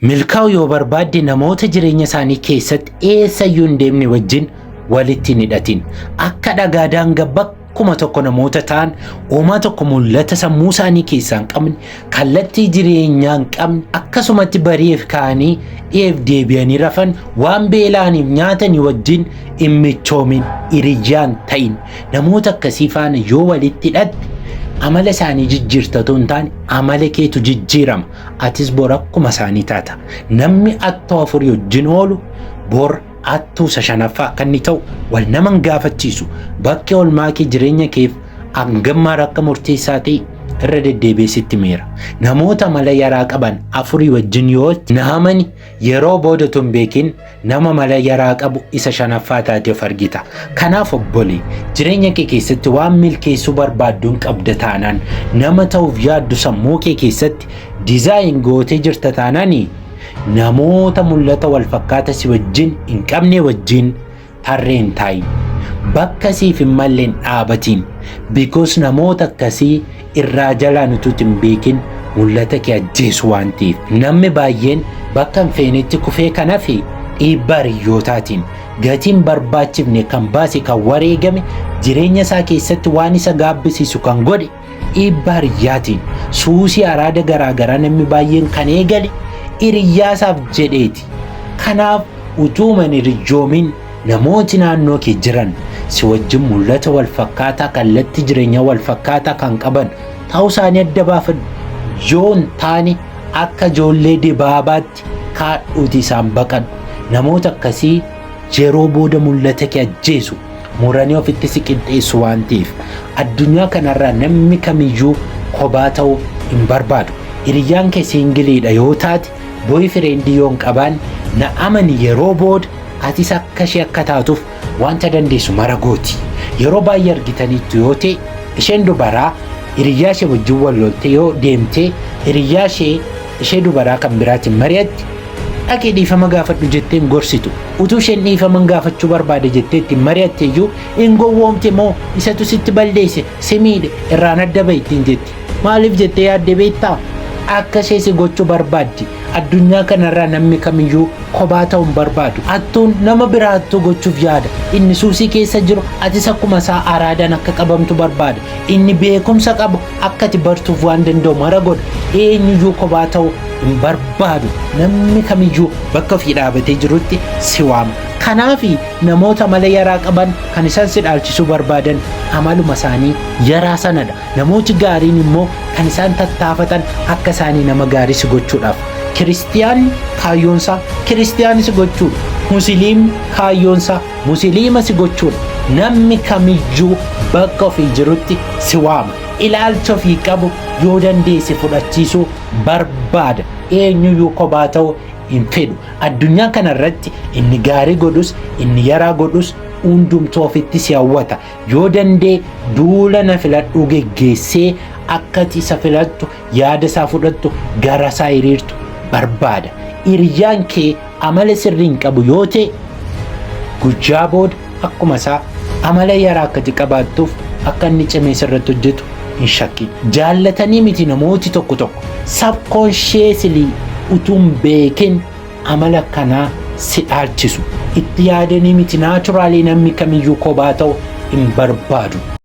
Milkaa'uu yoo barbaadde namoota jireenya isaanii keessatti eessayyuu hin deemne wajjin walitti hin hidhatin. Akka dhagaadhaan bakkuma tokko namoota ta'an uumaa tokko mul'ata sammuu isaanii keessaa hin qabne, kallattii jireenyaa hin qabne, akkasumatti bari'eef ka'anii dhiyeef deebi'anii rafan, waan beela'aniif nyaatanii wajjin hin michoomin, hiriyyaan ta'in. Namoota akkasii faana yoo walitti hidhatte amala isaanii jijjiirtatu hin taane amala keetu jijjiirama. Atis bor akkuma isaanii taata. Namni attoo afurii wajjin oolu bor attuu isa shanaffaa akka inni ta'u wal nama hin gaafachiisu. Bakki oolmaa kee jireenya keef hangammaa akka murteessaa ta'e irra deddeebi'eesitti meera. Namoota amala yaraa qaban afurii wajjin yoo naamani yeroo booda tun beekin nama amala yaraa qabu isa shanaffaa taatee of argita. Kanaaf obbolee jireenya kee keessatti waan milkeessuu barbaadduun qabda taanaan, nama ta'uuf yaaddu sammuu kee keessatti dizaayin gootee jirta taanaanii namoota mul'ata wal fakkaata si wajjin hin qabne wajjin tarreen taa'i. Bakka siif hin malleen dhaabatiin. Because namoota akkasii irraa jalaan utuutti hin beekin mul'ata kee ajjeesu waan ta'eef. Namni baay'een bakka hin feenetti kufee kan hafe dhiibbaa hiriyootaatiin. Gatiin barbaachifne kan baase kan wareegame jireenya isaa keessatti waan isa gaabbisiisu kan godhe dhiibbaa hiriyyaatiin. Suusii araada garaagaraa namni baay'een kan eegale hiriyyaasaaf jedheeti. Kanaaf utuuman hiriyyoomin namooti naannoo kee jiran si wajjin mul'ata wal fakkaataa, kallattii jireenya wal fakkaataa kan qaban ta'uu isaanii adda baafadhu. Yoo hin taane akka ijoollee dibaabaatti kaadhuuti isaan baqadhu. Namoota akkasii yeroo booda mul'ata kee ajjeesu, muranii ofitti si qixxeessu waan ta'eef addunyaa kanarraa namni kamiyyuu kophaa ta'uu hin barbaadu. Hiriyyaan kee siingiliidha yoo taate, boyfriendii yoo hin qabaan na amani yeroo booda atis akka ishee akka taatuuf wanta dandeessu mara gooti. Yeroo baay'ee argitaniitu yoo ta'e isheen dubaraa hiriyyaa ishee wajjin wal lolte yoo deemtee hiriyyaa ishee dubaraa kan biraatiin mari'atti dhaqee dhiifama gaafadhu jettee hin gorsitu. Utuu isheen dhiifama gaafachuu barbaade jettee ittiin mari'atte iyyuu hin gowwoomte moo isatu sitti balleesse si miidhe irraan adda ba'i ittiin jetti. Maaliif jettee yaaddee beektaa? Akka ishee si gochuu barbaaddi. Addunyaa kanarraa namni kamiyyuu kophaa ta'uu hin barbaadu. Attuun nama biraattuu gochuuf yaada. Inni suusii keessa jiru atis akkuma isaa araadaan akka qabamtu barbaada. Inni beekumsa qabu akka ati bartuuf waan danda'u mara godha. Eenyuyyuu kophaa ta'uu hin barbaadu. Namni kamiyyuu bakka ofii dhaabatee jirutti si waama. Kanaafi namoota amala yaraa qaban kan isaan si dhaalchisuu barbaadan amaluma isaanii yaraa sanadha. Namooti gaariin immoo kan isaan tattaafatan akka isaanii nama gaarii si gochuudhaaf. Kiristiyaanni kaayyoonsaa kiristiyaanii si gochuudha. Musliimni kaayyoonsaa musliima si gochuudha. Namni kamiyyuu bakka ofii jirutti si waama. Ilaalcha ofii qabu yoo dandeesse fudhachiisuu barbaada. Eenyuyyuu kophaa ta'uu hin fedhu. Addunyaa kanarratti inni gaarii godhus inni yaraa godhus hundumtuu ofitti si hawwata. Yoo dandee duula na filadhuu geggeessee akka isa filattu yaada isaa fudhattu gara isaa hiriirtu barbaada. Hiriyyaan kee amala sirrii hin qabu yoo ta'e guyyaa booda akkuma isaa amala yaraa akkati qabaattuuf akka inni cimee sirratti hojjetu hin shakkin. Jaallatanii miti namooti tokko tokko subconsciously utuun beekin amala kanaa si dhaalchisu. Itti yaadanii miti naachuraalii namni kamiyyuu kophaa ta'uu hin barbaadu.